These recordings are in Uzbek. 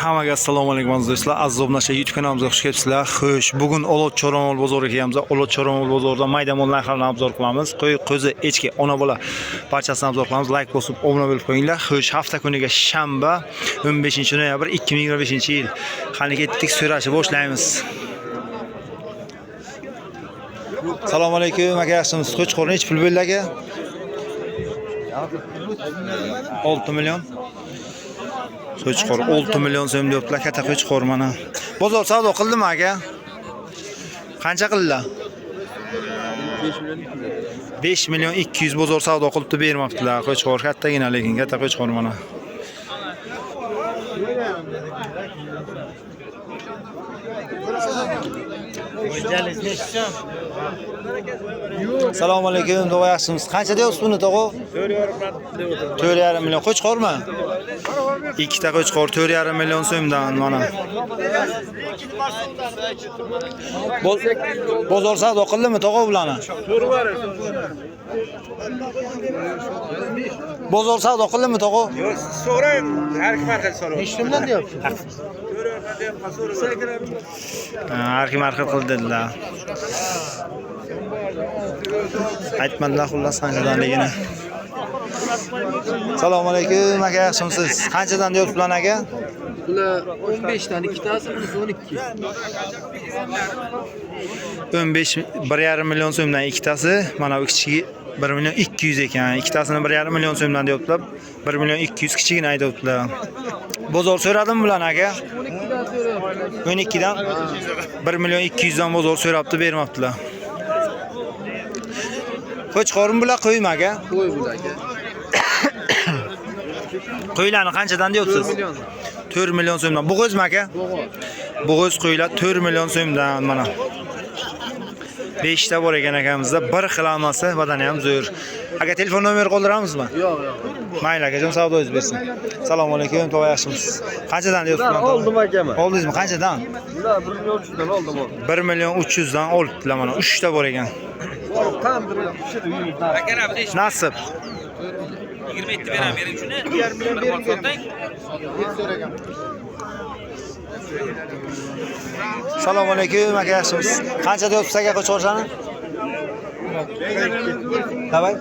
Hammaga assalomu alaykum aziz do'stlar. Aziz obunachlar YouTube kanalimizga xush kelibsizlar. Xo'sh, bugun Olot Choramol bozoriga kelamiz. Olot Choramol bozorida mayda mol narxlarini obzor qilamiz. Qo'y, qo'zi, echki, ona bola barchasini obzor qilamiz. Like bosib, obuna bo'lib qo'yinglar. Xo'sh, hafta kuniga shanba 15-noyabr 2025-yil. Qani ketdik, so'rashni boshlaymiz. Assalomu alaykum, aka yaxshimisiz? Qo'chqor nech pul bo'ldi aka? 6 million. Qo'chqor 6 million so'm deyaptilar, katta qo'chqor mana. Bozor savdo qildimi aka? Qancha qildilar? 5 million 200 bozor savdo qilibdi, bermabdilar. Qo'chqor kattagina, lekin katta qo'chqor mana. Assalomu alaykum, tog'a yaxshimisiz? Qancha deyapsiz buni tog'a? 4,5 million. Qo'chqormi? Ikkita qo'chqor 4,5 million so'mdan mana. Bozor savdo qildimi tog'a bularni? Bozor savdo qildimi tog'a? Yo'q, so'rang, har kim marhal so'rang. Nechta bilan deyapsiz? Har kim marhal qildilar. Aytmadilar xullas qanchadanligini. Assalomu alaykum, aka yaxshimisiz? Qanchadan deyapsiz bular aka? Bular 15 dan ikkitasi, bunisi 12. 1,5 million so'mdan ikkitasi, mana bu kichigi 1 million 200 ekan. Ikkitasini 1,5 million so'mdan deyaptilar. 1 million 200 kichigini aytibdilar. Bozor so'radimi bularni aka? 12 dan 1 million 200 dan bozor so'rabdi, bermabdilar. Qo'chqormi bular, qo'ymi aka? Qo'y bular aka. Qo'ylarni qanchadan deyapsiz? 4 million so'mdan. Bo'g'ozmi aka? Bo'g'oz qo'ylar 4 million so'mdan mana. 5 ta bor ekan akamizda. Bir xil amasi, badani ham zo'r. Aka telefon nomeri qoldiramizmi? Yo'q. Mayli akajon, savdoingiz bersin. Assalomu alaykum, tog'a yaxshimisiz? Qanchadan deyapsiz? Oldim akam. Oldingizmi? Qanchadan? Bular 1 million 300 dan oldim. 1 million 300 dan olibdilar mana. 3 ta bor ekan. Tam bir Nasib. 27 beraman, bering shuni. 1,5 million bering. So'ragam. Assalomu alaykum, aka yaxshimisiz? Qancha deyapsiz aka qo'chqorchani? Davay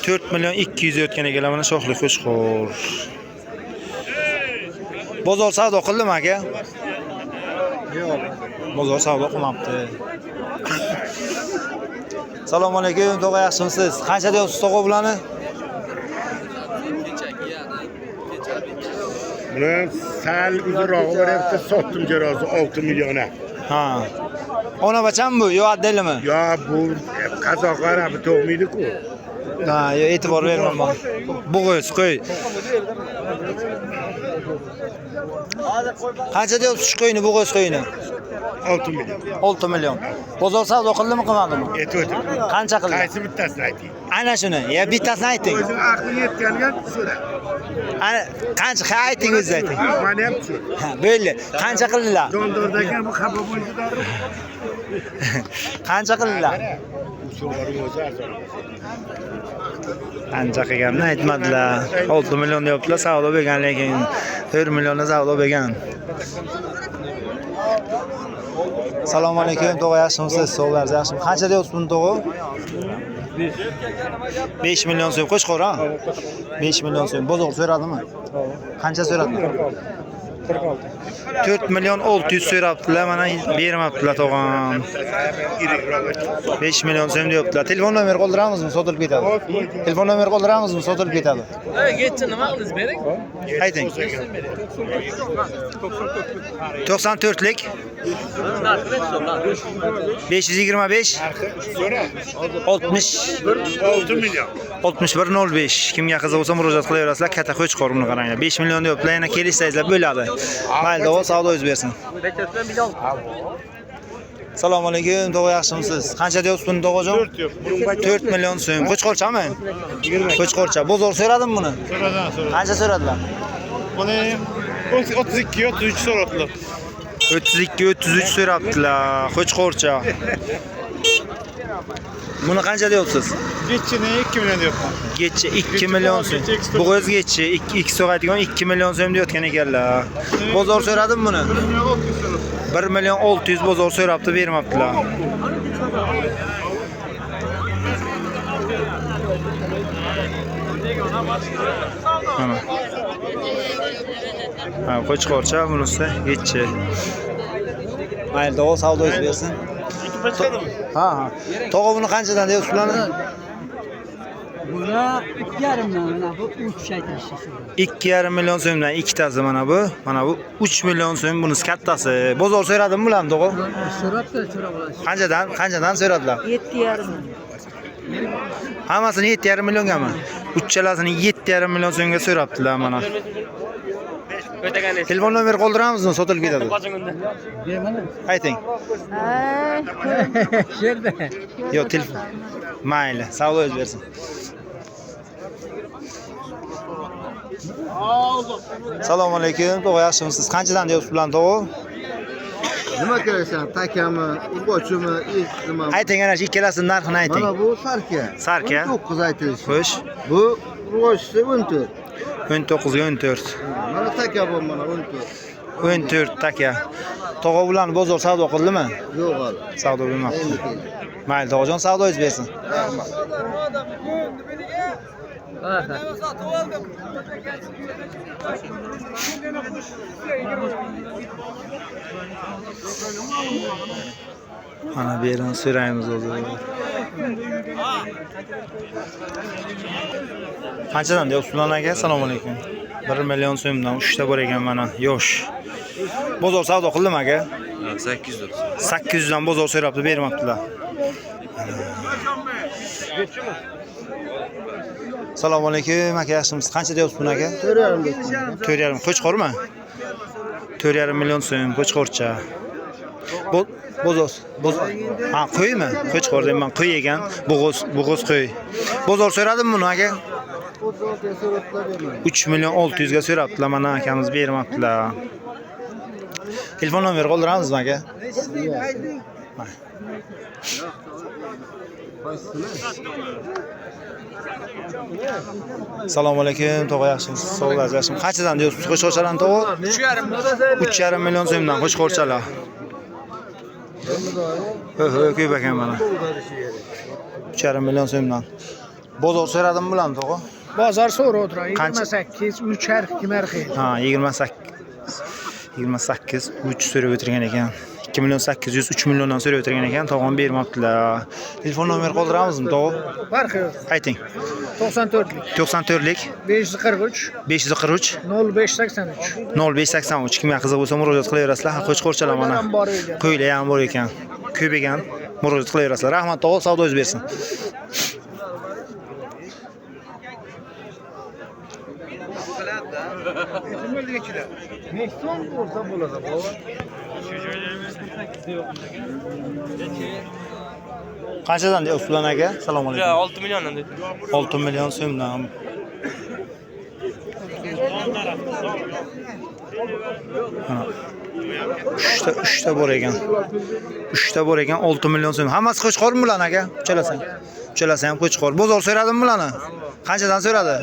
4 million 200 o'tgan ekanlar mana shoxli qo'chqor. Bozor savdo qildimi aka? Yo'q. Bozor savdo qilmabdi. Assalomu alaykum, tog'a yaxshimisiz? Qancha deyapsiz tog'a bularni? Buni sal uzunroq bo'lyapti, sotdim jirozi 6 million. Ha. Ona bacham bu, yo addelimi? Yo, bu qazoqlar bu to'g'maydi-ku. Ha, yo e'tibor bermayman. Bo'g'oz qo'y. Qancha deyapsiz shu qo'yni, bo'g'oz qo'yni? 6 million. 6 million. Bozor savdo qildimi, qilmadimi? Aytdim. Qancha qildi? Qaysi bittasini ayting? Ana shuni, ya bittasini ayting. O'zing aqli yetganiga so'ra. Ana qancha ayting, o'zingiz ayting. Mana ham shu. Ha, bo'ldi. Qancha qildilar? Dondordagi bu xafa bo'ldilar. Qancha qildilar? Sho'g'ari o'zi arzon. Qancha qilganini aytmadilar. 6 million deyaptilar, savdo bo'lgan, lekin 4 millionni savdo bo'lgan. Assalomu alaykum, tog'a yaxshimisiz? Sog'lar yaxshimi? Qancha deyapsiz buni tog'a? 5 million so'm qo'chqor, ha? 5 million so'm. Bozor so'radimi? Qancha so'radi? 4 million 600 so'rabdilar, mana bermabdilar tog'am. 5 million so'm deyaptilar. Telefon nomeri qoldiramizmi? Sotilib ketadi. Telefon nomeri qoldiramizmi? Sotilib ketadi. Ketchi, nima qildingiz bering? Ayting. 94lik 525 60 6 million. 6105. Kimga qiziq bo'lsa murojaat qilaverasizlar. Katta qo'chqor buni qaranglar. 5 million deyaptilar, yana kelishsangizlar bo'ladi. Mayli, tog'a savdoingiz bersin. Assalomu alaykum, tog'a yaxshimisiz? Qancha deyapsiz buni tog'ajon? 4 million so'm. Qo'chqorchami? Qo'chqorcha. Bozor so'radimi buni? Qancha so'radilar? Buni 32 33 so'radilar. 32 33 so'rabdilar. Qo'chqorcha. Buni qancha deyapsiz? Geççini 2 milyon yapma. Geççi 2 milyon so'm. Bu o'z geççi 2 so'raydigan 2 milyon so'm deyotgan ekanlar. Bozor so'radim buni. 1 milyon 600 bozor so'rabdi, bermabdilar. Mana. Ha, qo'chqorcha bunisi geççi. Mayli, o savdo bersin. Ha. To'g'ri buni qanchadan deyapsiz bularni? Buna 2,5 milyon, bu 3 aytishdi. 2,5 milyon so'mdan ikkitasi mana bu. Mana bu 3 milyon so'm bunisi kattasi. Bozor so'radimi bularni to'g'ri? So'rab olasiz. Qanchadan so'radilar? 7,5 milyon. Hammasini 7,5 millionga. Uchalasini 7,5 million so'mga so'rabdilar mana. Telefon nomeri qoldiramizmi? Sotilib ketadi. Bermadi. Ayting. Sherda. Yo'q, telefon. Mayli, savdo o'z bersin. Assalomu alaykum. To'g'ri, yaxshimisiz? Qanchadan deyapsiz bularni to'g'ri? Nima keraksan? Takami, urg'ochimi, nima? Ayting, ana shu ikkalasini narxini ayting. Mana bu sarka. Sarka? 9 aytilishi. Xo'sh. Bu urg'ochisi 14. 19 ga 14. Mana taka bu mana 14. 14 taka. To'g'ri, bularni bozor savdo qildimi? Yo'q hali. Savdo bo'lmabdi. Endi keldi. Mayli, to'g'rijon savdoingiz bersin. Mana bu yerdan so'raymiz o'zi. Qanchadan deyapsiz ular aka? Assalomu alaykum. 1 million so'mdan 3 ta bor ekan mana, yosh. Bozor savdo qildimi aka? 800. 800 dan bozor so'rabdi, bermabdilar. Assalomu alaykum aka, yaxshimisiz? Qancha deyapsiz buni aka? 4,5. 4,5 qo'chqormi? 4,5 million so'm qo'chqorcha. Bozor. Ha, qo'ymi? Qo'chqor deyman, qo'y ekan. Bo'g'oz qo'y. Bozor so'radimmi buni aka? 3 million 600 ga so'rabdilar, mana akamiz bermabdilar. Telefon nomeri qoldiramizmi aka? Assalomu alaykum, to'g'ri yaxshimisiz? Sog'lar, yaxshimisiz? Qanchadan deyapsiz qo'chqorchalarni to'g'ri? 3,5 million so'mdan qo'chqorchalar. Ko'p ekan mana. 3,5 million so'mdan. Bozor so'radimmi bularni to'g'ri? Bozor so'rab o'tiradi. Qancha? 28, 3 har 2 marqa. Ha, 28 3 so'rab o'tirgan ekan. 2 million 800 3 milliondan so'rab o'tirgan ekan, tog'am bermabdilar. Telefon nomeri qoldiramizmi to'g'ri? Farqi yo'q. Ayting. 94lik, 94lik 543, 543 0583. 0583. Kimga qiziq bo'lsa murojaat qilaverasizlar. Ha, qo'chqorchalar mana. Qo'ylar ham bor ekan. Qo'ylar ham bor ekan. Ko'p ekan. Murojaat qilaverasizlar. Rahmat tog'a, savdoingiz bersin. Qanchadan deyapsiz ulan aka? Assalomu alaykum. 6 milliondan dedi. 6 million so'mdan. Mana. 3 ta bor ekan. 3 ta bor ekan, 6 million so'm. Hammasi qo'chqormi bular aka? Uchalasang. Uchalasang ham qo'chqor. Bozor so'radimmi bularni? Qanchadan so'radi?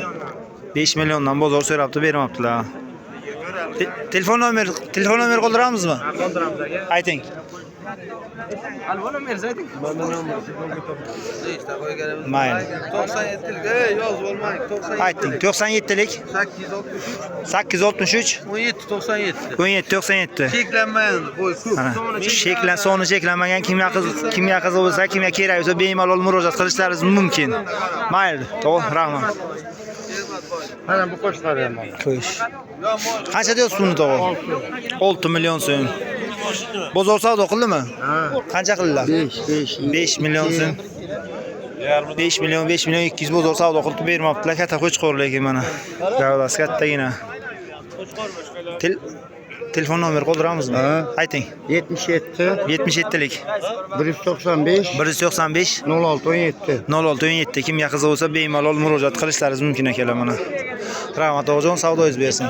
5 milliondan bozor so'rabdi, bermabdilar. Telefon nomeri qoldiramizmi? Qoldiramiz aka. Ayting. Albo nomer ayting. Mayli. 97 yozib olmang. 97. Ayting. 97lik 863 1797. 1797. Cheklanmagan qo'y ko'p. Soni cheklanmagan, kimga qiziq bo'lsa, kimga kerak bo'lsa bemalol murojaat qilishlaringiz mumkin. Mayli, to'g'ri, rahmat. Mana bu qo'shlar ham. Qo'sh. Qancha deyapsiz buni to'g'ri? 6 million so'm. Bozor savdo qildimi? Qancha qildilar? 5 million so'm. 5 million 200 bozor savdo qilib bermabdilar. Katta qo'chqor lekin mana. Gavdasi kattagina. Telefon nomeri qoldiramizmi? Ayting. 77lik 195 195 0617. 0617. Kimga qiziq bo'lsa bemalol murojaat qilishlaringiz mumkin ekan mana. Rahmat o'g'jon, savdoingiz bersin.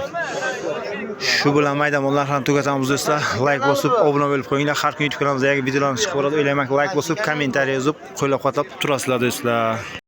Shu bilan mayda mollar ham tugatamiz do'stlar. Like bosib, obuna bo'lib qo'yinglar. Har kun YouTube kanalimizga yangi videolarni chiqib boradi. O'ylaymanki, like bosib, kommentariy yozib, qo'llab-quvvatlab turasizlar do'stlar.